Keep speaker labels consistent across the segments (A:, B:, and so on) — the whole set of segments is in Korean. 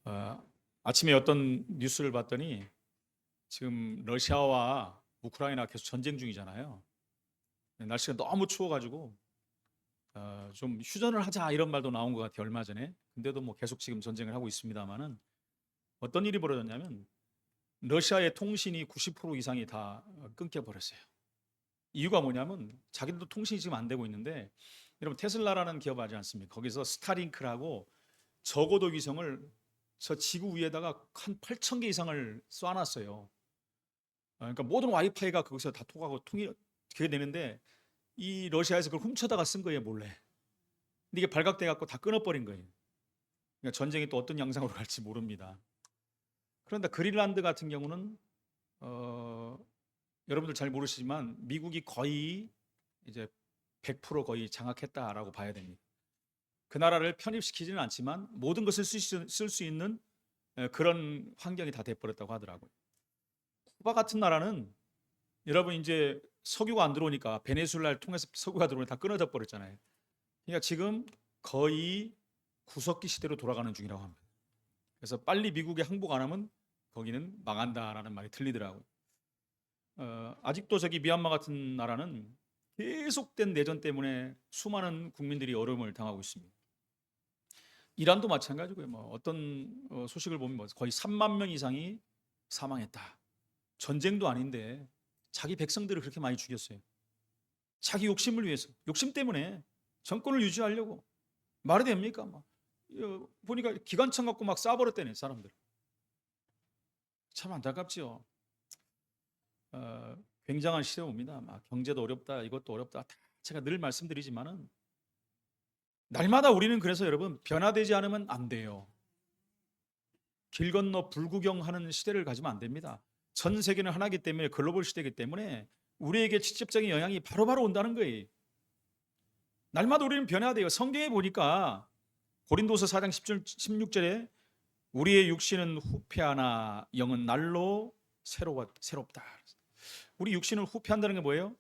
A: 어, 아침에 어떤 뉴스를 봤더니 지금 러시아와 우크라이나 계속 전쟁 중이잖아요. 날씨가 너무 추워가지고 좀 휴전을 하자 이런 말도 나온 것 같아요, 얼마 전에. 근데도 뭐 계속 지금 전쟁을 하고 있습니다만은 어떤 일이 벌어졌냐면 러시아의 통신이 90% 이상이 다 끊겨 버렸어요. 이유가 뭐냐면 자기들도 통신이 지금 안 되고 있는데, 여러분 테슬라라는 기업 알지 않습니까? 거기서 스타링크라고 저고도 위성을 저 지구 위에다가 한 8천 개 이상을 쏴놨어요. 그러니까 모든 와이파이가 거기서 다 통하고 통이 그게 되는데, 이 러시아에서 그걸 훔쳐다가 쓴 거예요, 몰래. 근데 이게 발각돼 갖고 다 끊어버린 거예요. 그러니까 전쟁이 또 어떤 양상으로 갈지 모릅니다. 그런데 그린란드 같은 경우는 어, 여러분들 잘 모르시지만 미국이 거의 이제 100% 거의 장악했다라고 봐야 됩니다. 그 나라를 편입시키지는 않지만 모든 것을 쓸 수 있는 그런 환경이 다 돼버렸다고 하더라고요. 쿠바 같은 나라는 여러분 이제 석유가 안 들어오니까 베네수엘라를 통해서 석유가 들어오니 다 끊어져 버렸잖아요. 그러니까 지금 거의 구석기 시대로 돌아가는 중이라고 합니다. 그래서 빨리 미국에 항복 안 하면 거기는 망한다라는 말이 들리더라고요. 아직도 저기 미얀마 같은 나라는 계속된 내전 때문에 수많은 국민들이 어려움을 당하고 있습니다. 이란도 마찬가지고요. 뭐 어떤 소식을 보면 뭐 거의 3만 명 이상이 사망했다. 전쟁도 아닌데 자기 백성들을 그렇게 많이 죽였어요. 자기 욕심을 위해서, 욕심 때문에 정권을 유지하려고. 말이 됩니까? 막 보니까 기관총 갖고 막 쏴버렸다네, 사람들. 참 안타깝지요. 어, 굉장한 시대 옵니다. 막 경제도 어렵다, 이것도 어렵다. 다 제가 늘 말씀드리지만은 날마다 우리는 그래서 여러분 변화되지 않으면 안 돼요. 길 건너 불구경하는 시대를 가지면 안 됩니다. 전 세계는 하나이기 때문에, 글로벌 시대이기 때문에 우리에게 직접적인 영향이 바로바로 온다는 거예요. 날마다 우리는 변해야 돼요. 성경에 보니까 고린도서 4장 16절에 우리의 육신은 후패하나 영은 날로 새롭다. 우리 육신을 후패한다는 게 뭐예요?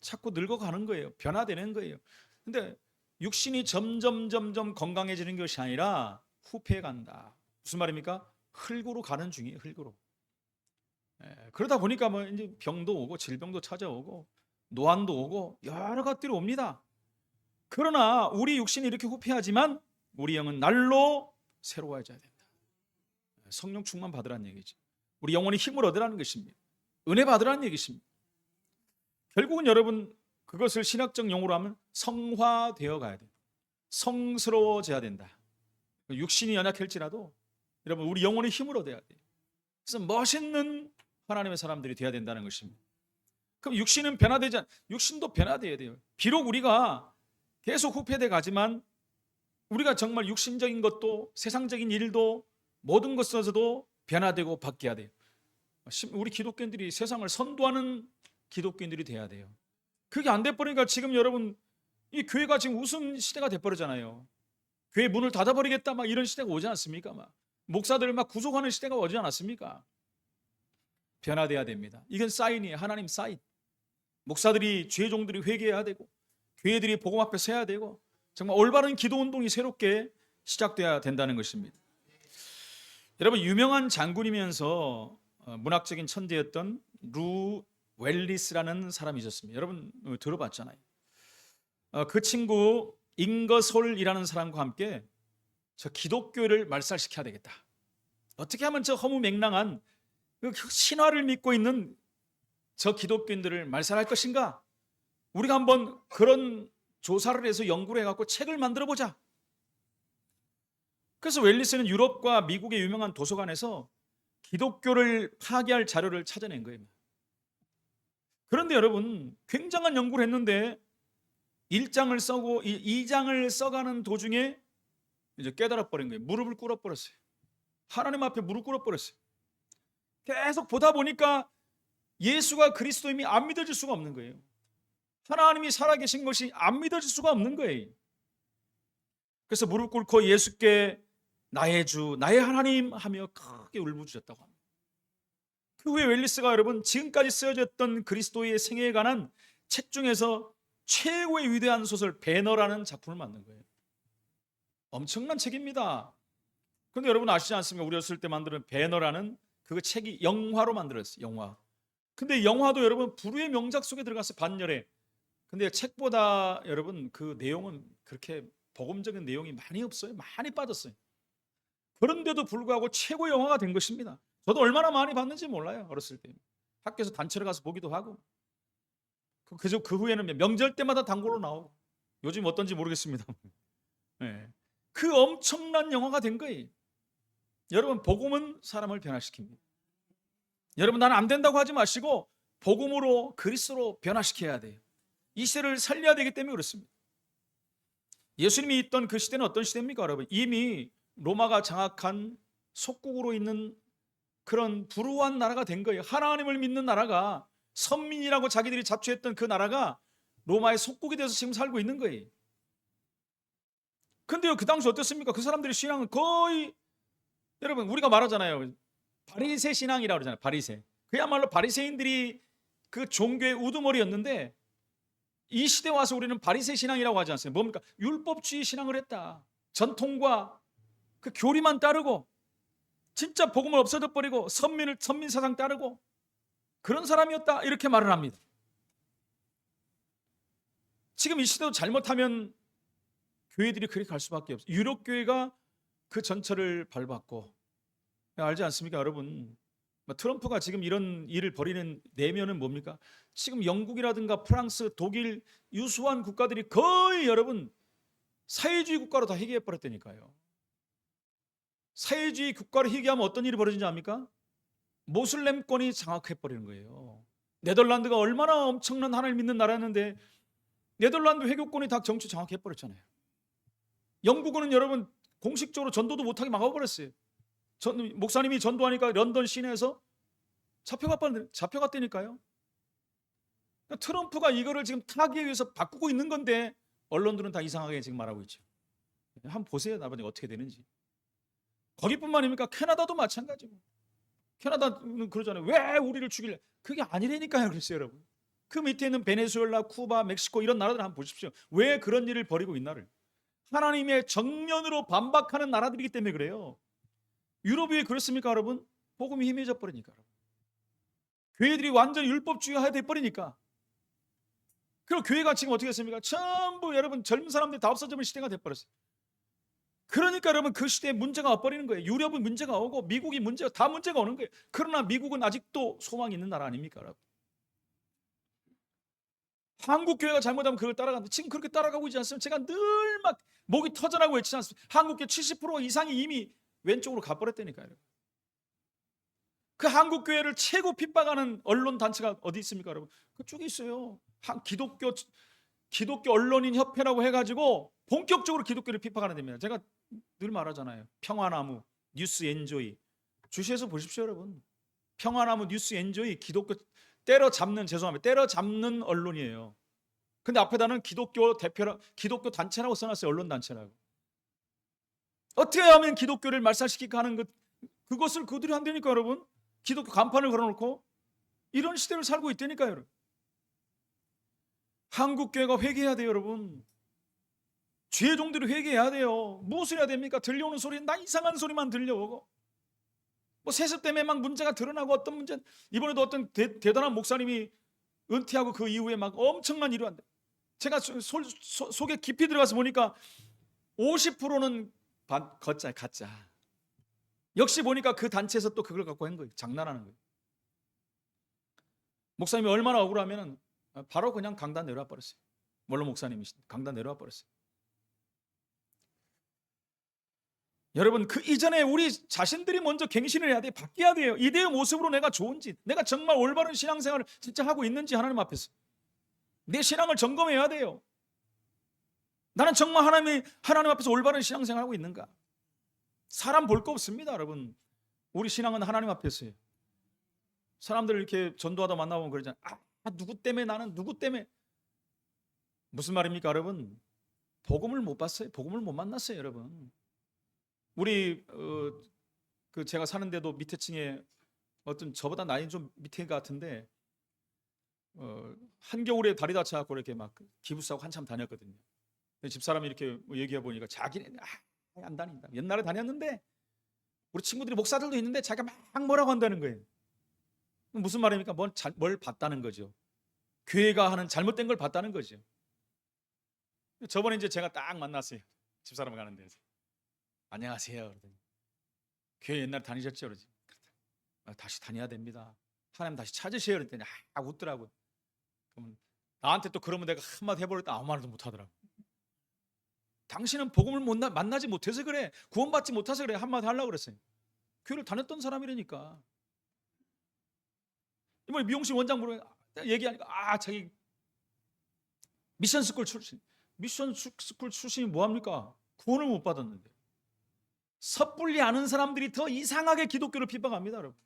A: 자꾸 늙어가는 거예요. 변화되는 거예요. 근데 육신이 점점 건강해지는 것이 아니라 후패해간다. 무슨 말입니까? 흙으로 가는 중이에요. 흙으로. 그러다 보니까 뭐 이제 병도 오고 질병도 찾아오고 노안도 오고 여러 것들이 옵니다. 그러나 우리 육신이 이렇게 후패하지만 우리 영은 날로 새로워져야 된다. 성령 충만 받으라는 얘기죠. 우리 영혼이 힘을 얻으라는 것입니다. 은혜 받으라는 얘기입니다. 결국은 여러분 그것을 신학적 용어로 하면 성화되어 가야 돼요. 성스러워져야 된다. 육신이 연약할지라도 여러분 우리 영혼의 힘을 얻어야 돼요. 그래서 멋있는 하나님의 사람들이 되어야 된다는 것입니다. 그럼 육신도 변화돼야 돼요. 비록 우리가 계속 후패돼 가지만 우리가 정말 육신적인 것도 세상적인 일도 모든 것에서도 변화되고 바뀌어야 돼요. 우리 기독교인들이 세상을 선도하는 기독교인들이 돼야 돼요. 그게 안 돼버리니까 지금 여러분 이 교회가 지금 웃음 시대가 돼버리잖아요. 교회 문을 닫아버리겠다 막 이런 시대가 오지 않습니까? 막 목사들을 막 구속하는 시대가 오지 않았습니까? 변화돼야 됩니다. 이건 사인이에요. 하나님 사인. 목사들이 죄종들이 회개해야 되고 교회들이 복음 앞에 서야 되고 정말 올바른 기도 운동이 새롭게 시작돼야 된다는 것입니다. 여러분 유명한 장군이면서 문학적인 천재였던 루 웰리스라는 사람이 있었습니다. 여러분 들어봤잖아요. 그 친구 잉거솔이라는 사람과 함께 저 기독교를 말살시켜야 되겠다. 어떻게 하면 저 허무맹랑한 신화를 믿고 있는 저 기독교인들을 말살할 것인가? 우리가 한번 그런 조사를 해서 연구를 해갖고 책을 만들어 보자. 그래서 웰리스는 유럽과 미국의 유명한 도서관에서 기독교를 파괴할 자료를 찾아낸 거예요. 그런데 여러분 굉장한 연구를 했는데 1장을 써고 2장을 써가는 도중에 이제 깨달아 버린 거예요. 무릎을 꿇어 버렸어요. 하나님 앞에 무릎 꿇어 버렸어요. 계속 보다 보니까 예수가 그리스도임이 안 믿어질 수가 없는 거예요. 하나님이 살아계신 것이 안 믿어질 수가 없는 거예요. 그래서 무릎 꿇고 예수께 나의 주, 나의 하나님 하며 크게 울부짖었다고 합니다. 그 후에 웰리스가 여러분 지금까지 쓰여졌던 그리스도의 생애에 관한 책 중에서 최고의 위대한 소설 배너라는 작품을 만든 거예요. 엄청난 책입니다. 근데 여러분 아시지 않습니까? 우리 어렸을 때 만드는 배너라는 그 책이 영화로 만들었어요. 영화. 근데 영화도 여러분 불후의 명작 속에 들어가서 반열에. 근데 책보다 여러분 그 내용은 그렇게 복음적인 내용이 많이 없어요. 많이 빠졌어요. 그런데도 불구하고 최고 영화가 된 것입니다. 저도 얼마나 많이 봤는지 몰라요. 어렸을 때. 학교에서 단체로 가서 보기도 하고. 그 후에는 명절 때마다 단골로 나오고. 요즘 어떤지 모르겠습니다. 네. 그 엄청난 영화가 된 거예요. 여러분 복음은 사람을 변화시킵니다. 여러분 나는 안 된다고 하지 마시고 복음으로 그리스도로 변화시켜야 돼요. 이 시대를 살려야 되기 때문에 그렇습니다. 예수님이 있던 그 시대는 어떤 시대입니까, 여러분? 이미 로마가 장악한 속국으로 있는 그런 불우한 나라가 된 거예요. 하나님을 믿는 나라가, 선민이라고 자기들이 자처했던 그 나라가 로마의 속국이 돼서 지금 살고 있는 거예요. 근데요, 그 당시 어땠습니까? 그 사람들의 신앙은 거의, 여러분 우리가 말하잖아요. 바리새 신앙이라고 그러잖아요. 바리새. 그야말로 바리새인들이 그 종교의 우두머리였는데 이 시대 와서 우리는 바리새 신앙이라고 하지 않습니까? 뭡니까? 율법주의 신앙을 했다. 전통과 그 교리만 따르고 진짜 복음을 없어져 버리고 선민 사상 따르고 그런 사람이었다. 이렇게 말을 합니다. 지금 이 시대도 잘못하면 교회들이 그렇게 갈 수밖에 없어요. 유럽교회가 그 전철을 밟았고, 알지 않습니까, 여러분? 트럼프가 지금 이런 일을 벌이는 내면은 뭡니까? 지금 영국이라든가 프랑스, 독일 유수한 국가들이 거의 여러분 사회주의 국가로 다 회귀해 버렸다니까요. 사회주의 국가로 회귀하면 어떤 일이 벌어지는지 압니까? 모슬렘권이 장악해 버리는 거예요. 네덜란드가 얼마나 엄청난 하나님을 믿는 나라였는데 네덜란드 회교권이 다 정치 장악해 버렸잖아요. 영국은 여러분 공식적으로 전도도 못하게 막아버렸어요. 목사님이 전도하니까 런던 시내에서 잡혀갔다니까요. 트럼프가 이거를 지금 타기 위해서 바꾸고 있는 건데 언론들은 다 이상하게 지금 말하고 있죠. 한번 보세요, 나중에 어떻게 되는지. 거기뿐만입니까? 캐나다도 마찬가지고. 캐나다는 그러잖아요. 왜 우리를 죽일래? 그게 아니라니까요, 그랬어요, 여러분. 그 밑에 있는 베네수엘라, 쿠바, 멕시코 이런 나라들 한번 보십시오. 왜 그런 일을 벌이고 있나를. 하나님의 정면으로 반박하는 나라들이기 때문에 그래요. 유럽이 왜 그렇습니까, 여러분? 복음이 희미해져 버리니까. 교회들이 완전히 율법주의화 돼버리니까. 그리고 교회가 지금 어떻게 했습니까? 전부 여러분 젊은 사람들이 다 없어지는 시대가 돼버렸어요. 그러니까 여러분 그 시대에 문제가 와버리는 거예요. 유럽은 문제가 오고 미국이 다 문제가 오는 거예요. 그러나 미국은 아직도 소망이 있는 나라 아닙니까, 여러분? 한국 교회가 잘못하면 그걸 따라가는데 지금 그렇게 따라가고 있지 않습니까? 제가 늘 막 목이 터져나고 외치지 않습니까? 한국교 70% 이상이 이미 왼쪽으로 가버렸다니까요. 그 한국 교회를 최고 핍박하는 언론 단체가 어디 있습니까, 여러분? 그쪽에 있어요. 기독교 언론인 협회라고 해가지고 본격적으로 기독교를 핍박하는 데입니다. 제가 늘 말하잖아요. 평화나무, 뉴스 엔조이. 주시해서 보십시오, 여러분. 평화나무, 뉴스 엔조이, 기독교 때려잡는 언론이에요. 근데 앞에다는 기독교 대표라, 기독교 단체라고 써놨어요. 언론 단체라고. 어떻게 하면 기독교를 말살시키게 하는 그것을 그들이 한다니까, 여러분. 기독교 간판을 걸어놓고 이런 시대를 살고 있다니까요, 여러분. 한국 교회가 회개해야 돼요, 여러분. 죄의 종들이 회개해야 돼요. 무엇을 해야 됩니까? 들려오는 소리는 다 이상한 소리만 들려오고, 뭐 세습 때문에 막 문제가 드러나고, 어떤 문제, 이번에도 어떤 대단한 목사님이 은퇴하고 그 이후에 막 엄청난 일을 한다. 제가 속에 깊이 들어가서 보니까 50%는 가짜. 역시 보니까 그 단체에서 또 그걸 갖고 한 거예요. 장난하는 거예요. 목사님이 얼마나 억울하면 바로 그냥 강단 내려와 버렸어요. 물론 목사님이신데 강단 내려와 버렸어요. 여러분 그 이전에 우리 자신들이 먼저 갱신을 해야 돼요. 바뀌어야 돼요. 이대의 모습으로 내가 좋은지, 내가 정말 올바른 신앙생활을 진짜 하고 있는지 하나님 앞에서 내 신앙을 점검해야 돼요. 나는 정말 하나님 앞에서 올바른 신앙생활을 하고 있는가? 사람 볼 거 없습니다, 여러분. 우리 신앙은 하나님 앞에서요. 사람들 이렇게 전도하다 만나보면 그러잖아요. 누구 때문에, 나는 누구 때문에. 무슨 말입니까, 여러분? 복음을 못 봤어요. 복음을 못 만났어요, 여러분. 우리 그 제가 사는 데도 밑에 층에 어떤 저보다 나이 좀 밑에 같은데 한겨울에 다리 다쳐갖고 이렇게 막 기부싸고 한참 다녔거든요. 집사람이 이렇게 얘기해 보니까 자기는 안 다닌다. 옛날에 다녔는데 우리 친구들이 목사들도 있는데 자기가 막 뭐라고 한다는 거예요. 무슨 말입니까? 뭘 봤다는 거죠. 교회가 하는 잘못된 걸 봤다는 거죠. 저번에 이제 제가 딱 만났어요. 집사람 가는 데서. 안녕하세요. 그러더니 교회 옛날에 다니셨죠? 그러지. 다시 다녀야 됩니다. 하나님 다시 찾으세요. 그랬더니 웃더라고요. 그러면 나한테 또 그러면 내가 한마디 해버렸다 아무 말도 못하더라고. 당신은 복음을 만나지 못해서 그래. 구원받지 못해서 그래. 한마디 하려고 그랬어요. 교회를 다녔던 사람이라니까. 이번에 미용실 원장 얘기하니까 자기 미션 스쿨 출신이 뭐합니까? 구원을 못 받았는데. 섣불리 아는 사람들이 더 이상하게 기독교를 비방합니다, 여러분.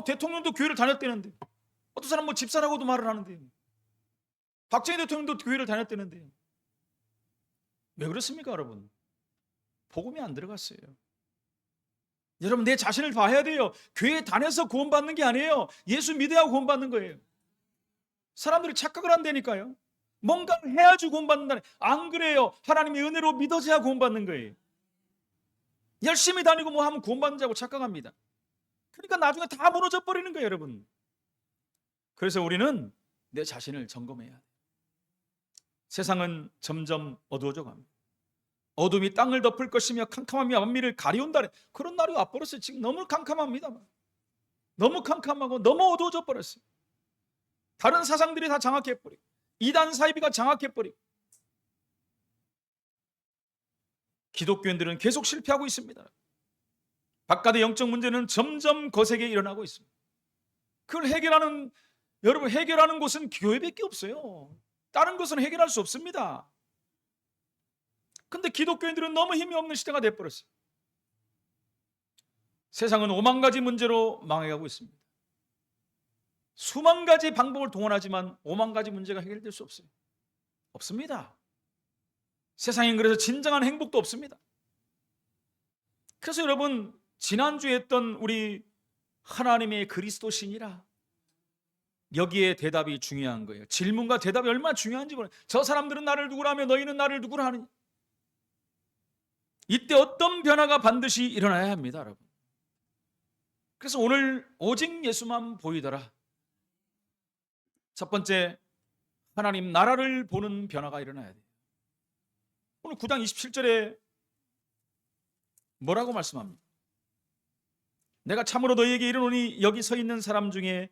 A: 대통령도 교회를 다녔다는데, 어떤 사람 집사라고도 말을 하는데, 박정희 대통령도 교회를 다녔다는데, 왜 그렇습니까, 여러분? 복음이 안 들어갔어요. 여러분, 내 자신을 봐야 돼요. 교회 다녀서 구원받는 게 아니에요. 예수 믿어야 구원받는 거예요. 사람들이 착각을 한다니까요. 뭔가를 해야지 구원받는다니. 안 그래요. 하나님의 은혜로 믿어져야 구원받는 거예요. 열심히 다니고 뭐 하면 구원받는 자고 착각합니다. 그러니까 나중에 다 무너져 버리는 거예요, 여러분. 그래서 우리는 내 자신을 점검해야 돼요. 세상은 점점 어두워져 갑니다. 어둠이 땅을 덮을 것이며 캄캄함이 만민을 가리운다. 그런 날이 와버렸어요. 지금 너무 캄캄합니다. 너무 캄캄하고 너무 어두워져 버렸어요. 다른 사상들이 다 장악해버리고 이단 사이비가 장악해버리고 기독교인들은 계속 실패하고 있습니다. 바깥의 영적 문제는 점점 거세게 일어나고 있습니다. 그걸 여러분 해결하는 곳은 교회밖에 없어요. 다른 것은 해결할 수 없습니다. 근데 기독교인들은 너무 힘이 없는 시대가 돼버렸어요. 세상은 5만 가지 문제로 망해가고 있습니다. 수만 가지 방법을 동원하지만 5만 가지 문제가 해결될 수 없어요. 없습니다. 세상엔 그래서 진정한 행복도 없습니다. 그래서 여러분, 지난주에 했던 우리 하나님의 그리스도신이라, 여기에 대답이 중요한 거예요. 질문과 대답이 얼마나 중요한지 몰라요. 저 사람들은 나를 누구라 하며 너희는 나를 누구라 하느냐. 이때 어떤 변화가 반드시 일어나야 합니다, 여러분. 그래서 오늘 오직 예수만 보이더라. 첫 번째, 하나님 나라를 보는 변화가 일어나야 돼요. 오늘 9장 27절에 뭐라고 말씀합니까? 내가 참으로 너희에게 이르노니 여기 서 있는 사람 중에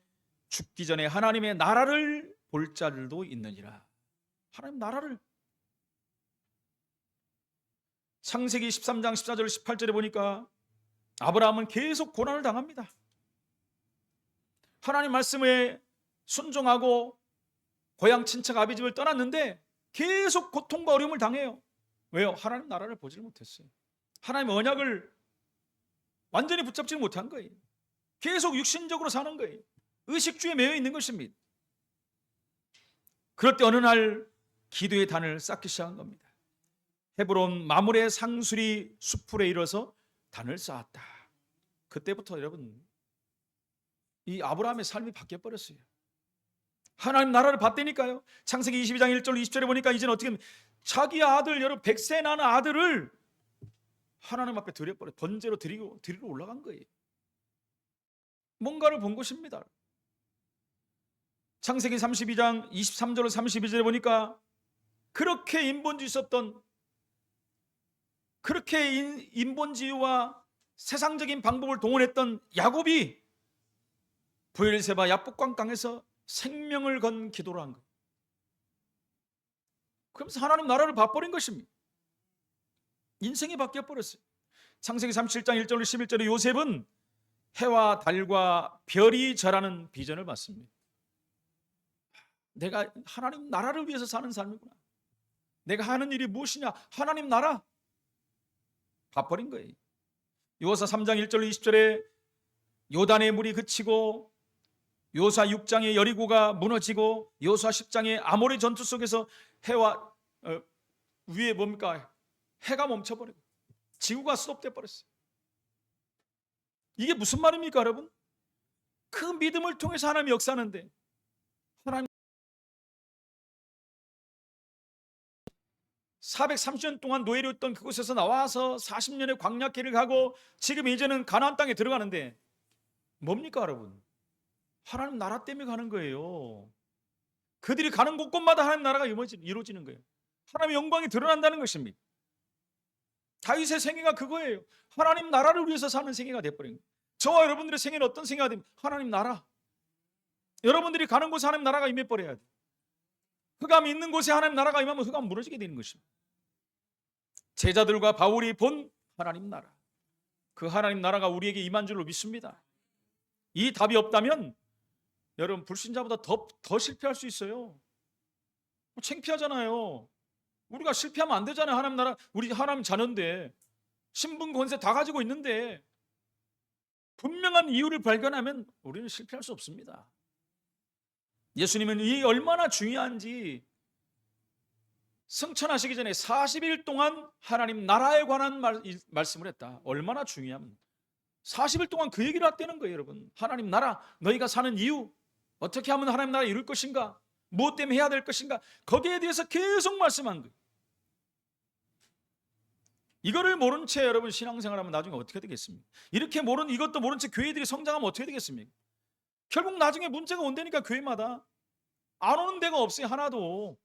A: 죽기 전에 하나님의 나라를 볼 자들도 있느니라. 하나님 나라를. 창세기 13장 14절 18절에 보니까 아브라함은 계속 고난을 당합니다. 하나님 말씀에 순종하고 고향 친척 아비 집을 떠났는데 계속 고통과 어려움을 당해요. 왜요? 하나님 나라를 보지 못했어요. 하나님 언약을 완전히 붙잡지 못한 거예요. 계속 육신적으로 사는 거예요. 의식주에 매여 있는 것입니다. 그럴 때 어느 날 기도의 단을 쌓기 시작한 겁니다. 헤브론 마물의 상수리 수풀에 이르러서 단을 쌓았다. 그때부터 여러분, 이 아브라함의 삶이 바뀌어 버렸어요. 하나님 나라를 봤다니까요. 창세기 22장 1절 20절에 보니까 이제는 어떻게 하면 자기 아들, 여러분 100세 난 아들을 하나님 앞에 드려버려 번제로 드리러 올라간 거예요. 뭔가를 본 것입니다. 창세기 32장 23절 32절에 보니까 그렇게 인본주의 있었던, 그렇게 인본주의와 세상적인 방법을 동원했던 야곱이 브엘세바 야복강강에서 생명을 건 기도를 한 거예요. 그러면서 하나님 나라를 봐버린 것입니다. 인생이 바뀌어 버렸어요. 창세기 37장 1절 11절에 요셉은 해와 달과 별이 절하는 비전을 봤습니다. 내가 하나님 나라를 위해서 사는 삶이구나. 내가 하는 일이 무엇이냐? 하나님 나라. 봐버린 거예요. 요사 3장 1절 20절에 요단의 물이 그치고 요사 6장의 여리고가 무너지고 요사 10장의 아모리 전투 속에서 해와 위에 뭡니까? 해가 멈춰버리고 지구가 스톱돼 버렸어요. 이게 무슨 말입니까, 여러분? 그 믿음을 통해서 하나님이 역사하는데 하나님 430년 동안 노예로 있던 그곳에서 나와서 40년의 광야길을 가고 지금 이제는 가나안 땅에 들어가는데 뭡니까 여러분? 하나님 나라 때문에 가는 거예요. 그들이 가는 곳곳마다 하나님 나라가 이루어지는 거예요. 하나님의 영광이 드러난다는 것입니다. 다윗의 생애가 그거예요. 하나님 나라를 위해서 사는 생애가 돼버린 거예요. 저와 여러분들의 생애는 어떤 생애가 됩니까? 하나님 나라. 여러분들이 가는 곳에 하나님 나라가 임해버려야 돼요. 흑암이 있는 곳에 하나님 나라가 임하면 흑암 무너지게 되는 것입니다. 제자들과 바울이 본 하나님 나라, 그 하나님 나라가 우리에게 임한 줄로 믿습니다. 이 답이 없다면 여러분 불신자보다 더 실패할 수 있어요. 창피하잖아요. 우리가 실패하면 안 되잖아요. 하나님 나라, 우리 하나님 자녀인데, 신분 권세 다 가지고 있는데 분명한 이유를 발견하면 우리는 실패할 수 없습니다. 예수님은 이 얼마나 중요한지 승천하시기 전에 40일 동안 하나님 나라에 관한 말씀을 했다. 얼마나 중요하면 40일 동안 그 얘기를 했다는 거예요. 여러분, 하나님 나라, 너희가 사는 이유, 어떻게 하면 하나님 나라 이룰 것인가, 무엇 때문에 해야 될 것인가, 거기에 대해서 계속 말씀한 거예요. 이거를 모른 채 여러분 신앙생활하면 나중에 어떻게 되겠습니까? 이렇게 이것도 모른 채 교회들이 성장하면 어떻게 되겠습니까? 결국 나중에 문제가 온다니까. 교회마다 안 오는 데가 없어요. 하나도.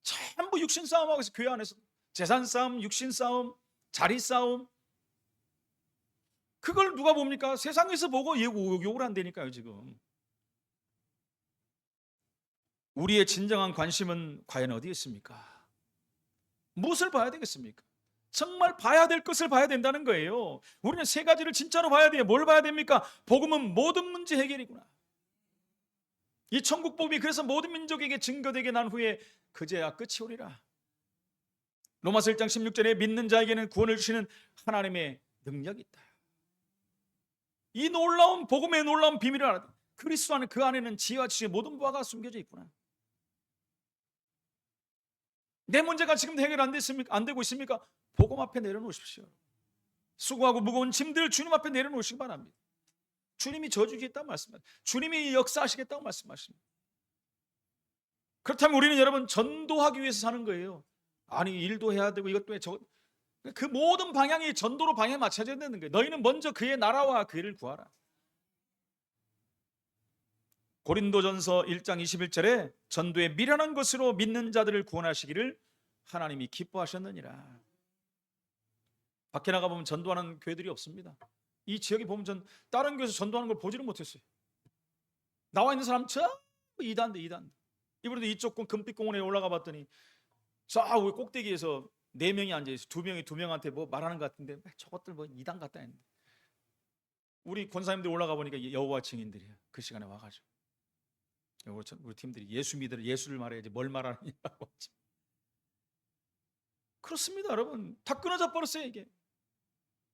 A: 전부 육신 싸움하고 있어요. 교회 안에서 재산 싸움, 육신 싸움, 자리 싸움. 그걸 누가 봅니까? 세상에서 보고 욕을 한다니까요. 지금 우리의 진정한 관심은 과연 어디에 있습니까? 무엇을 봐야 되겠습니까? 정말 봐야 될 것을 봐야 된다는 거예요. 우리는 세 가지를 진짜로 봐야 돼요. 뭘 봐야 됩니까? 복음은 모든 문제 해결이구나. 이 천국 복음이 그래서 모든 민족에게 증거되게 난 후에 그제야 끝이 오리라. 로마서 1장 16절에 믿는 자에게는 구원을 주시는 하나님의 능력이 있다. 이 놀라운 복음의 놀라운 비밀을 알아. 그리스도 안에, 그 안에는 지혜와 지식의 모든 바가 숨겨져 있구나. 내 문제가 지금 해결 안 되고 있습니까? 복음 앞에 내려놓으십시오. 수고하고 무거운 짐들 주님 앞에 내려놓으시기 바랍니다. 주님이 저주시겠다고 말씀하십니다. 주님이 역사하시겠다고 말씀하십니다. 그렇다면 우리는 여러분 전도하기 위해서 사는 거예요. 아니 일도 해야 되고 이것도 해 그 모든 방향이 전도로 방향에 맞춰져야 되는 거예요. 너희는 먼저 그의 나라와 그 일을 구하라. 고린도전서 1장 21절에 전도의 미련한 것으로 믿는 자들을 구원하시기를 하나님이 기뻐하셨느니라. 밖에 나가보면 전도하는 교회들이 없습니다. 이 지역에 보면 다른 교회에서 전도하는 걸 보지를 못했어요. 나와 있는 사람 전부 이단대. 이번에도 이쪽 금빛공원에 올라가 봤더니 저 꼭대기에서 4명이 앉아있어요. 2명이 2명한테 뭐 말하는 것 같은데 저것들 뭐 이단 같다 했는데, 우리 권사님들 올라가 보니까 여호와 증인들이에요. 그 시간에 와가지고 우리 팀들이 예수 믿으라, 예수를 말해야지 뭘 말하느냐고. 그렇습니다. 여러분 다 끊어져 버렸어요. 이게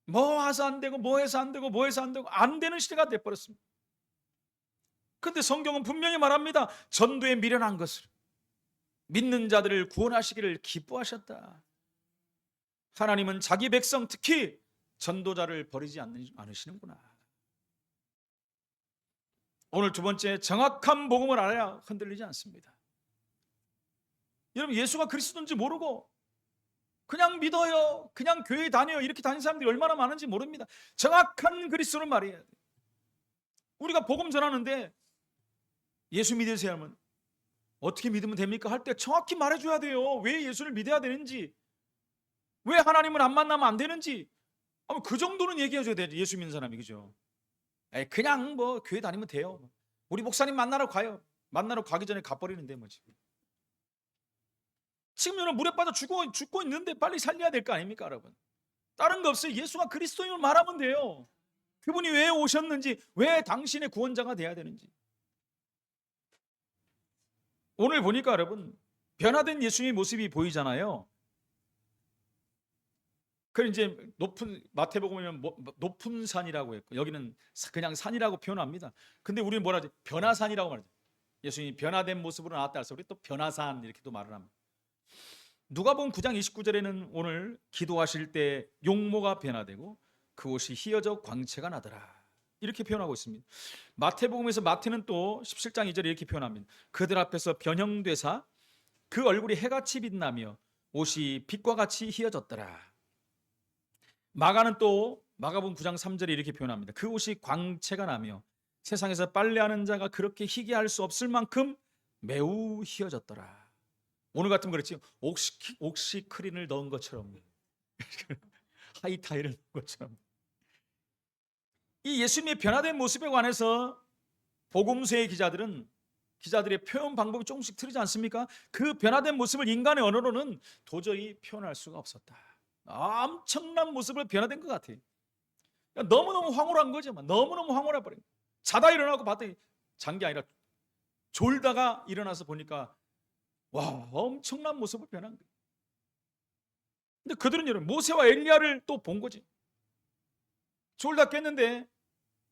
A: 뭐 해서 안 되고 뭐 해서 안 되고 뭐 해서 안 되고 안 되는 시대가 돼버렸습니다. 그런데 성경은 분명히 말합니다. 전도에 미련한 것을 믿는 자들을 구원하시기를 기뻐하셨다. 하나님은 자기 백성, 특히 전도자를 버리지 않으시는구나. 오늘 두 번째, 정확한 복음을 알아야 흔들리지 않습니다. 여러분 예수가 그리스도인지 모르고 그냥 믿어요, 그냥 교회 다녀요, 이렇게 다니는 사람들이 얼마나 많은지 모릅니다. 정확한 그리스도를 말해야 돼요. 우리가 복음 전하는데 예수 믿으세요 하면 어떻게 믿으면 됩니까? 할 때 정확히 말해줘야 돼요. 왜 예수를 믿어야 되는지, 왜 하나님을 안 만나면 안 되는지, 그 정도는 얘기해줘야 돼요. 예수 믿는 사람이. 그죠? 그냥 뭐 교회 다니면 돼요. 우리 목사님 만나러 가요. 만나러 가기 전에 가버리는데 뭐 지금 여러분 물에 빠져 죽고 있는데 빨리 살려야 될 거 아닙니까 여러분? 다른 거 없어요. 예수가 그리스도임을 말하면 돼요. 그분이 왜 오셨는지, 왜 당신의 구원자가 돼야 되는지. 오늘 보니까 여러분 변화된 예수님의 모습이 보이잖아요. 그 이제 마태복음에는 높은 산이라고 했고, 여기는 그냥 산이라고 표현합니다. 근데 우리는 뭐라 하지? 변화산이라고 말하죠. 예수님이 변화된 모습으로 나왔다 해서 우리 또 변화산 이렇게 또 말을 합니다. 누가복음 9장 29절에는 오늘 기도하실 때 용모가 변화되고 그곳이 희어져 광채가 나더라, 이렇게 표현하고 있습니다. 마태복음에서 마태는 또 17장 2절에 이렇게 표현합니다. 그들 앞에서 변형되사 그 얼굴이 해같이 빛나며 옷이 빛과 같이 휘어졌더라. 마가는 또 마가복음 9장 3절에 이렇게 표현합니다. 그 옷이 광채가 나며 세상에서 빨래하는 자가 그렇게 희게 할 수 없을 만큼 매우 휘어졌더라. 오늘 같으면 그렇지, 옥시크린을 넣은 것처럼, 하이타이를 넣은 것처럼. 이 예수님의 변화된 모습에 관해서 복음서의 기자들의 표현 방법이 조금씩 틀리지 않습니까? 그 변화된 모습을 인간의 언어로는 도저히 표현할 수가 없었다. 엄청난 모습을 변화된 것 같아요. 너무너무 황홀한 거죠. 너무너무 황홀해 버린. 자다 일어나고 봤더니 잔 게 아니라 졸다가 일어나서 보니까 와, 엄청난 모습을 변한 거예요. 근데 그들은 여러분 모세와 엘리야를 또 본 거지. 졸다 깼는데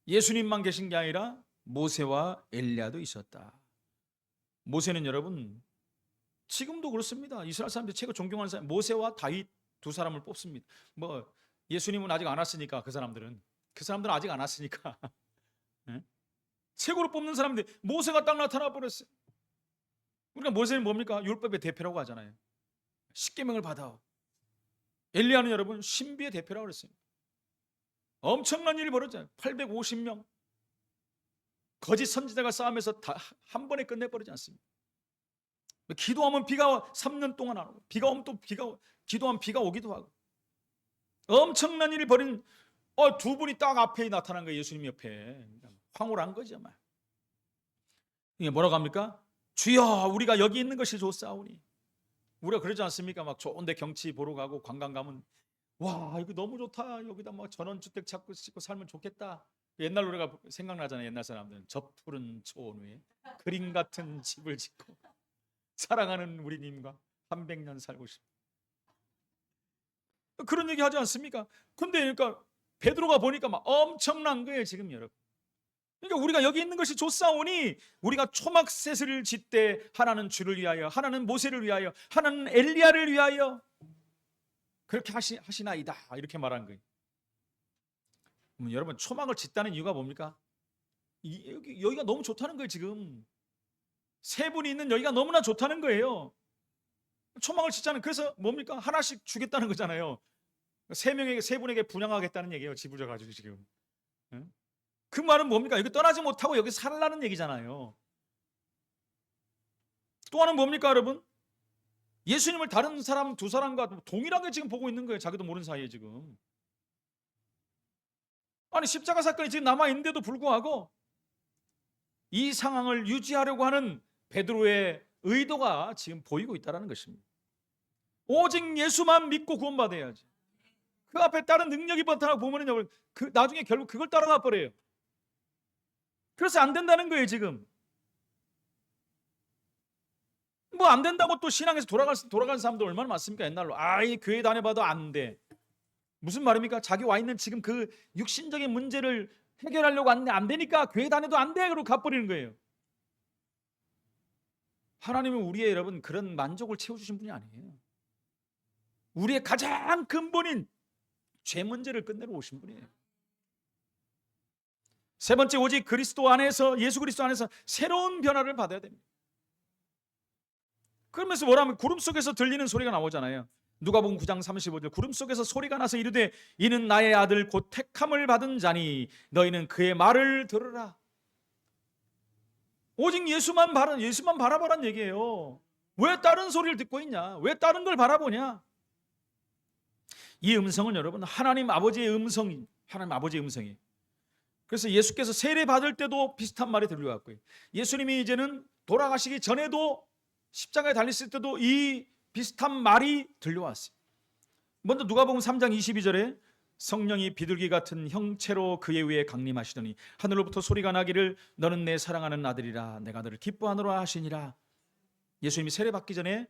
A: 예수님만 계신 게 아니라 모세와 엘리야도 있었다. 모세는 여러분 지금도 그렇습니다. 이스라엘 사람들이 최고 존경하는 사람 모세와 다윗 두 사람을 뽑습니다. 뭐 예수님은 아직 안 왔으니까 그 사람들은 아직 안 왔으니까 네? 최고로 뽑는 사람들이 모세가 딱 나타나 버렸어요. 우리가 모세는 뭡니까? 율법의 대표라고 하잖아요. 십계명을 받아. 엘리야는 여러분 신비의 대표라고 그랬어요. 엄청난 일이 벌어졌잖아요. 850명 거짓 선지자가 싸움에서 다 한 번에 끝내버리지 않습니다. 기도하면 비가 3년 동안 안 오고, 비가 오면 또 기도하면 비가 오기도 하고, 엄청난 일이 벌인 두 분이 딱 앞에 나타난 거예요. 예수님 옆에. 황홀한 거죠. 이게 뭐라고 합니까? 주여 우리가 여기 있는 것이 좋사오니. 우리가 그러지 않습니까? 막 좋은데 경치 보러 가고 관광 가면 와 이거 너무 좋다. 여기다 막 전원주택 찾고 짓고 살면 좋겠다. 옛날 노래가 생각나잖아요. 옛날 사람들은 저 푸른 초원 위에 그림 같은 집을 짓고 사랑하는 우리님과 300년 살고 싶다. 그런 얘기 하지 않습니까? 근데 그러니까 베드로가 보니까 막 엄청난 거예요. 지금 여러분. 그러니까 우리가 여기 있는 것이 좋사오니 우리가 초막셋을 짓되 하나는 주를 위하여, 하나는 모세를 위하여, 하나는 엘리야를 위하여 그렇게 하시나이다. 이렇게 말한 거예요. 여러분 초막을 짓다는 이유가 뭡니까? 여기가 너무 좋다는 거예요. 지금 세 분이 있는 여기가 너무나 좋다는 거예요. 초막을 짓자는, 그래서 뭡니까? 하나씩 주겠다는 거잖아요. 세 분에게 분양하겠다는 얘기예요. 집을 줘가지고 지금. 그 말은 뭡니까? 여기 떠나지 못하고 여기 살라는 얘기잖아요. 또 하나는 뭡니까 여러분? 예수님을 다른 사람 두 사람과 동일하게 지금 보고 있는 거예요. 자기도 모르는 사이에 지금. 아니 십자가 사건이 지금 남아있는데도 불구하고 이 상황을 유지하려고 하는 베드로의 의도가 지금 보이고 있다는 것입니다. 오직 예수만 믿고 구원받아야지. 그 앞에 다른 능력이 나타나고 보면은 나중에 결국 그걸 따라가 버려요. 그래서 안 된다는 거예요 지금. 뭐 안 된다고 또 신앙에서 돌아간 사람들 얼마나 많습니까? 옛날로 이 교회 다녀봐도 안 돼. 무슨 말입니까? 자기 와 있는 지금 그 육신적인 문제를 해결하려고 하는데 안 되니까 교회 다녀도 안 돼. 그러고 가버리는 거예요. 하나님은 우리의 여러분 그런 만족을 채워주신 분이 아니에요. 우리의 가장 근본인 죄 문제를 끝내러 오신 분이에요. 세 번째, 오직 그리스도 안에서, 예수 그리스도 안에서 새로운 변화를 받아야 됩니다. 그러면서 뭐라면 구름 속에서 들리는 소리가 나오잖아요. 누가복음 9장 35절 구름 속에서 소리가 나서 이르되 이는 나의 아들 곧 택함을 받은 자니 너희는 그의 말을 들으라. 오직 예수만 바라보란 얘기예요. 왜 다른 소리를 듣고 있냐? 왜 다른 걸 바라보냐? 이 음성은 여러분 하나님 아버지의 음성이. 그래서 예수께서 세례 받을 때도 비슷한 말이 들려왔고요. 예수님이 이제는 돌아가시기 전에도 십자가에 달렸을 때도 이 비슷한 말이 들려왔어요. 먼저 누가복음 3장 22절에 성령이 비둘기 같은 형체로 그의 위에 강림하시더니 하늘로부터 소리가 나기를 너는 내 사랑하는 아들이라 내가 너를 기뻐하노라 하시니라. 예수님이 세례 받기 전에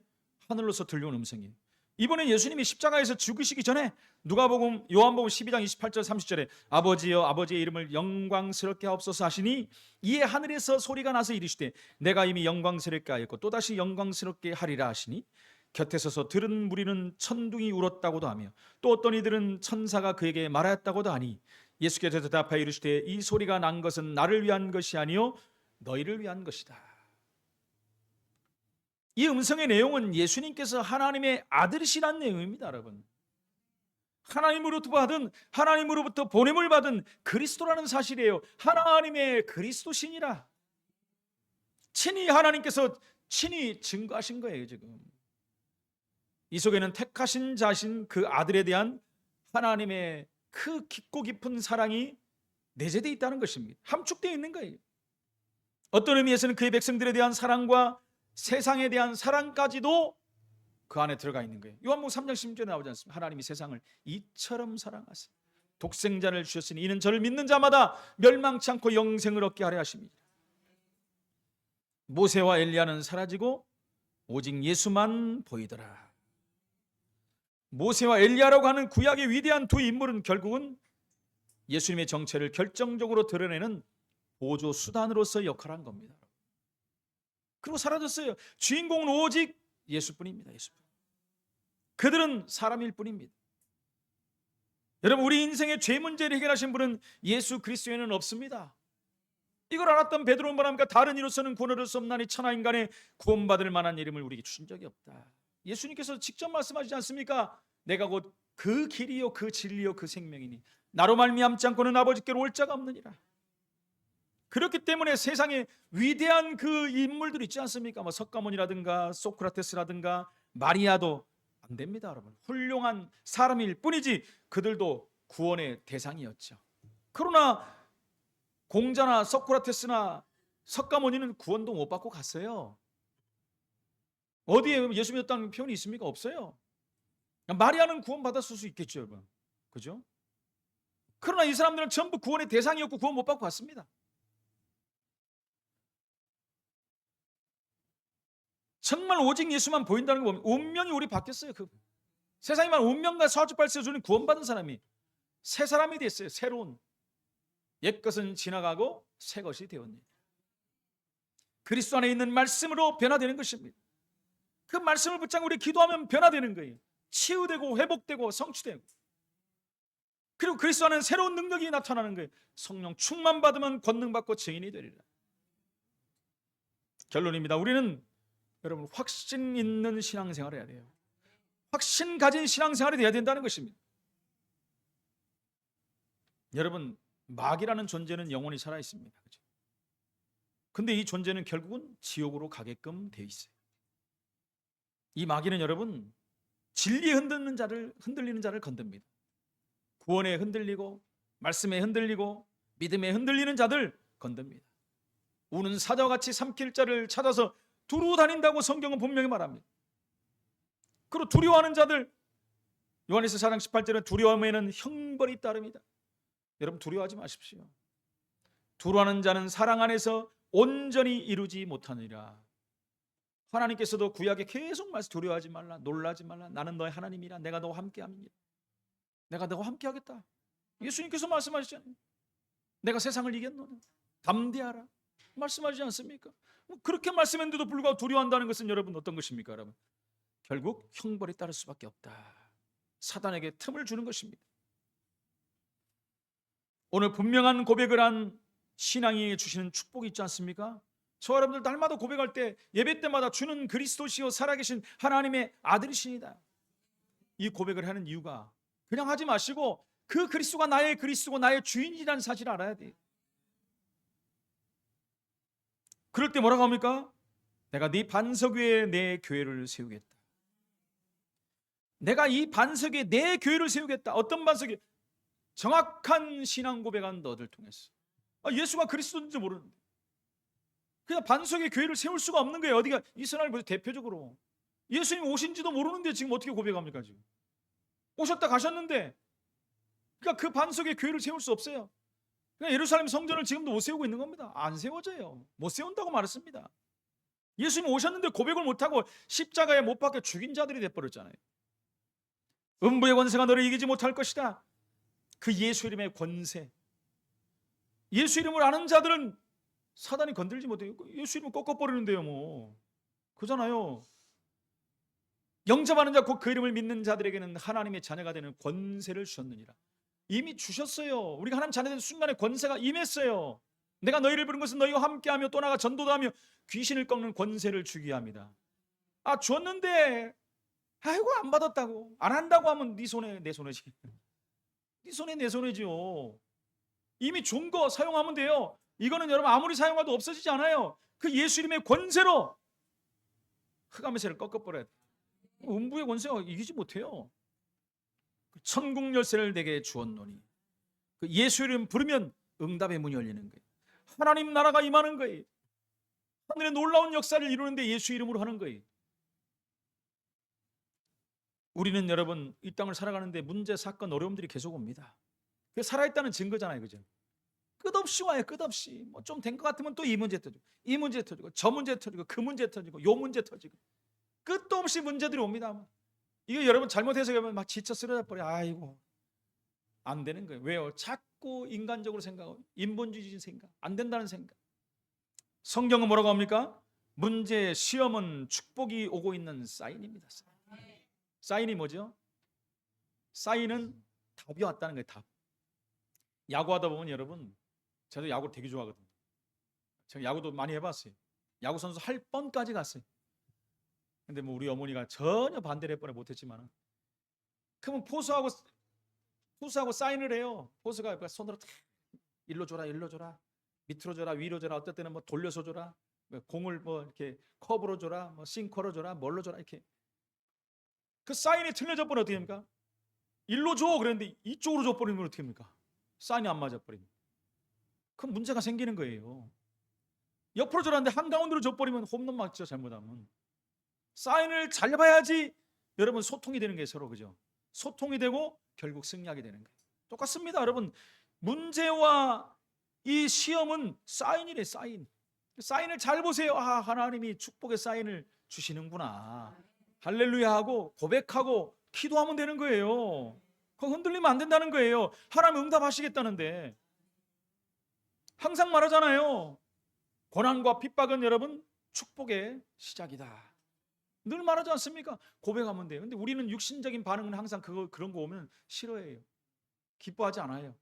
A: 하늘로서 들려온 음성이에요. 이번에 예수님이 십자가에서 죽으시기 전에 요한복음 12장 28절 30절에 아버지여 아버지의 이름을 영광스럽게 하옵소서 하시니 이에 하늘에서 소리가 나서 이르시되 내가 이미 영광스럽게 하였고 또다시 영광스럽게 하리라 하시니 곁에 서서 들은 무리는 천둥이 울었다고도 하며 또 어떤 이들은 천사가 그에게 말하였다고도 하니 예수께서 대답하여 이르시되 이 소리가 난 것은 나를 위한 것이 아니요 너희를 위한 것이다. 이 음성의 내용은 예수님께서 하나님의 아들이시라는 내용입니다, 여러분. 하나님으로부터 보냄을 받은 그리스도라는 사실이에요. 하나님의 그리스도시니라. 친히 하나님께서 친히 증거하신 거예요, 지금. 이 속에는 택하신 자신 그 아들에 대한 하나님의 그 깊고 깊은 사랑이 내재되어 있다는 것입니다. 함축되어 있는 거예요. 어떤 의미에서는 그의 백성들에 대한 사랑과 세상에 대한 사랑까지도 그 안에 들어가 있는 거예요. 요한복음 3장 16절에 나오지 않습니까? 하나님이 세상을 이처럼 사랑하사 독생자를 주셨으니 이는 저를 믿는 자마다 멸망치 않고 영생을 얻게 하려 하십니다. 모세와 엘리야는 사라지고 오직 예수만 보이더라. 모세와 엘리야라고 하는 구약의 위대한 두 인물은 결국은 예수님의 정체를 결정적으로 드러내는 보조 수단으로서 역할한 겁니다. 그리고 사라졌어요. 주인공은 오직 예수뿐입니다. 예수뿐. 그들은 사람일 뿐입니다. 여러분, 우리 인생의 죄 문제를 해결하신 분은 예수 그리스도에는 없습니다. 이걸 알았던 베드로는 뭐랍니까? 다른 이로서는 구원을 얻을 수 없나니 천하 인간의 구원받을 만한 이름을 우리에게 주신 적이 없다. 예수님께서 직접 말씀하시지 않습니까? 내가 곧 그 길이요 그 진리요 그 생명이니 나로 말미암지 않고는 아버지께로 올 자가 없느니라. 그렇기 때문에 세상에 위대한 그 인물들 있지 않습니까? 뭐 석가모니라든가 소크라테스라든가 마리아도 안 됩니다, 여러분. 훌륭한 사람일 뿐이지 그들도 구원의 대상이었죠. 그러나 공자나 소크라테스나 석가모니는 구원도 못 받고 갔어요. 어디에 예수 믿었다는 표현이 있습니까? 없어요. 마리아는 구원 받았을 수 있겠죠, 여러분. 그죠? 그러나 이 사람들은 전부 구원의 대상이었고 구원 못 받고 갔습니다. 정말 오직 예수만 보인다는 거 보면 운명이 우리 바뀌었어요. 그 세상에만 운명과 사주팔세 주는 구원받은 사람이 새 사람이 됐어요. 새로운. 옛것은 지나가고 새 것이 되었습니다. 그리스도 안에 있는 말씀으로 변화되는 것입니다. 그 말씀을 붙잡고 우리 기도하면 변화되는 거예요. 치유되고 회복되고 성취되고. 그리고 그리스도 안에는 새로운 능력이 나타나는 거예요. 성령 충만 받으면 권능 받고 증인이 되리라. 결론입니다. 우리는 여러분 확신 있는 신앙생활을 해야 돼요. 확신 가진 신앙생활이 돼야 된다는 것입니다. 여러분, 마귀라는 존재는 영원히 살아 있습니다. 그렇죠? 근데 이 존재는 결국은 지옥으로 가게끔 되어 있어요. 이 마귀는 여러분 진리에 흔들리는 자를 건듭니다. 구원에 흔들리고 말씀에 흔들리고 믿음에 흔들리는 자들 건듭니다. 우는 사자와 같이 삼킬 자를 찾아서 두루 다닌다고 성경은 분명히 말합니다. 그리고 두려워하는 자들, 요한일서 4장 18절에 두려움에는 형벌이 따릅니다. 여러분 두려워하지 마십시오. 두려워하는 자는 사랑 안에서 온전히 이루지 못하느니라. 하나님께서도 구약에 계속 말씀, 두려워하지 말라, 놀라지 말라, 나는 너의 하나님이라, 내가 너와 함께함이니라. 내가 너와 함께하겠다. 예수님께서 말씀하시잖아요. 내가 세상을 이겼노라, 담대하라 말씀하시지 않습니까? 그렇게 말씀했는데도 불구하고 두려워한다는 것은 여러분 어떤 것입니까? 여러분 결국 형벌이 따를 수밖에 없다. 사단에게 틈을 주는 것입니다. 오늘 분명한 고백을 한 신앙이 주시는 축복이 있지 않습니까? 저 여러분들 날마다 고백할 때 예배 때마다 주는 그리스도시요 살아계신 하나님의 아들이시니다. 이 고백을 하는 이유가 그냥 하지 마시고 그 그리스도가 나의 그리스도고 나의 주인이라는 사실을 알아야 돼요. 그럴 때 뭐라고 합니까? 내가 네 반석 위에 내 교회를 세우겠다. 내가 이 반석 위에 내 교회를 세우겠다. 어떤 반석이? 정확한 신앙 고백한 너들 통해서. 예수가 그리스도인지 모르는데 그냥 반석에 교회를 세울 수가 없는 거예요. 어디가 이스라엘 대표적으로 예수님 오신지도 모르는데 지금 어떻게 고백합니까? 지금 오셨다 가셨는데 그러니까 그 반석에 교회를 세울 수 없어요. 그러니까 예루살렘 성전을 지금도 못 세우고 있는 겁니다. 안 세워져요. 못 세운다고 말했습니다. 예수님 오셨는데 고백을 못하고 십자가에 못 박혀 죽인 자들이 돼버렸잖아요. 음부의 권세가 너를 이기지 못할 것이다. 그 예수 이름의 권세, 예수 이름을 아는 자들은 사단이 건들지 못해요. 예수 이름 꺾어버리는데요 뭐 그잖아요. 영접하는 자 곧 그 이름을 믿는 자들에게는 하나님의 자녀가 되는 권세를 주셨느니라. 이미 주셨어요. 우리가 하나님 자녀 되는 순간에 권세가 임했어요. 내가 너희를 부른 것은 너희와 함께하며 또 나가 전도도 하며 귀신을 꺾는 권세를 주기 합니다. 아, 줬는데 아이고 안 받았다고, 안 한다고 하면 네 손에 내 손해지. 네 손에 내 손해지요. 이미 준 거 사용하면 돼요. 이거는 여러분 아무리 사용해도 없어지지 않아요. 그 예수 이름의 권세로 흑암의세를 꺾어버려야 돼. 음부의 권세가 이기지 못해요. 천국 열쇠를 내게 주었노니, 그 예수 이름 부르면 응답의 문이 열리는 거예요. 하나님 나라가 임하는 거예요. 하늘의 놀라운 역사를 이루는데 예수 이름으로 하는 거예요. 우리는 여러분 이 땅을 살아가는데 문제, 사건, 어려움들이 계속 옵니다. 그게 살아있다는 증거잖아요, 그죠? 끝없이 와요, 끝없이. 뭐 좀 된 것 같으면 또 이 문제 터지고, 이 문제 터지고, 저 문제 터지고, 그 문제 터지고, 요 문제 터지고, 끝도 없이 문제들이 옵니다. 이거 여러분 잘못해서 그러면 막 지쳐 쓰러져 버려. 아이고, 안 되는 거예요. 왜요? 자꾸 인간적으로 생각하고 인본주의적인 생각, 안 된다는 생각. 성경은 뭐라고 합니까? 문제, 시험은 축복이 오고 있는 사인입니다. 사인이 뭐죠? 사인은 답이 왔다는 거예요. 답. 야구하다 보면 여러분, 저도 야구 되게 좋아하거든요. 제가 야구도 많이 해봤어요. 야구 선수 할 뻔까지 갔어요. 근데 뭐 우리 어머니가 전혀 반대를 해버려 못했지만, 그러면 포수하고 사인을 해요. 포수가 손으로 일로 줘라, 일로 줘라, 밑으로 줘라, 위로 줘라, 어떨 때는 뭐 돌려서 줘라, 공을 뭐 이렇게 커브로 줘라, 뭐 싱커로 줘라, 뭘로 줘라, 이렇게. 그 사인이 틀려져 버리면 어떻게 합니까? 일로 줘 그랬는데 이쪽으로 줘버리면 어떻게 합니까? 사인이 안 맞아 버리면 그럼 문제가 생기는 거예요. 옆으로 줘라는데 한가운데로 줘버리면 홈런 맞죠, 잘못하면. 사인을 잘 봐야지 여러분 소통이 되는 게 서로, 그죠? 소통이 되고 결국 승리하게 되는 거예요. 똑같습니다, 여러분. 문제와 이 시험은 사인이래, 사인. 사인을 잘 보세요. 아, 하나님이 축복의 사인을 주시는구나. 할렐루야 하고 고백하고 기도하면 되는 거예요. 그거 흔들리면 안 된다는 거예요. 하나님 응답하시겠다는데. 항상 말하잖아요. 고난과 핍박은 여러분 축복의 시작이다. 늘 말하지 않습니까? 고백하면 돼요. 근데 우리는 육신적인 반응은 항상 그런 거 오면 싫어해요. 기뻐하지 않아요.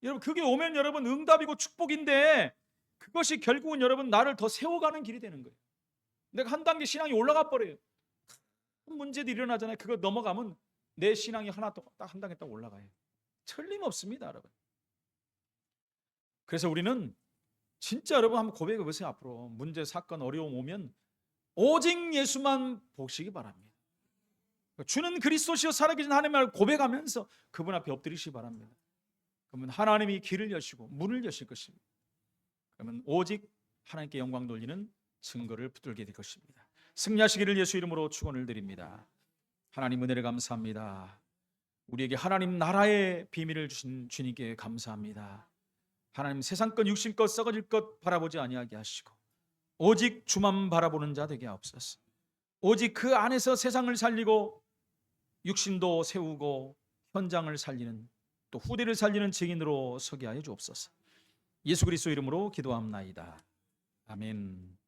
A: 여러분, 그게 오면 여러분 응답이고 축복인데, 그것이 결국은 여러분 나를 더 세워가는 길이 되는 거예요. 내가 한 단계 신앙이 올라가 버려요. 큰 문제도 일어나잖아요. 그거 넘어가면 내 신앙이 하나 딱 한 단계 딱 올라가요. 틀림없습니다, 여러분. 그래서 우리는 진짜 여러분 한번 고백해 보세요. 앞으로 문제, 사건, 어려움 오면 오직 예수만 보시기 바랍니다. 주는 그리스도시여 살아계신 하나님을 고백하면서 그분 앞에 엎드리시기 바랍니다. 그러면 하나님이 길을 여시고 문을 여실 것입니다. 그러면 오직 하나님께 영광 돌리는 증거를 붙들게 될 것입니다. 승리하시기를 예수 이름으로 축원을 드립니다. 하나님 은혜를 감사합니다. 우리에게 하나님 나라의 비밀을 주신 주님께 감사합니다. 하나님 세상 것 육신 것 썩어질 것 바라보지 아니하게 하시고 오직 주만 바라보는 자 되게 하옵소서. 오직 그 안에서 세상을 살리고 육신도 세우고 현장을 살리는, 또 후대를 살리는 증인으로 서게 하여 주옵소서. 예수 그리스도 이름으로 기도합나이다. 아멘.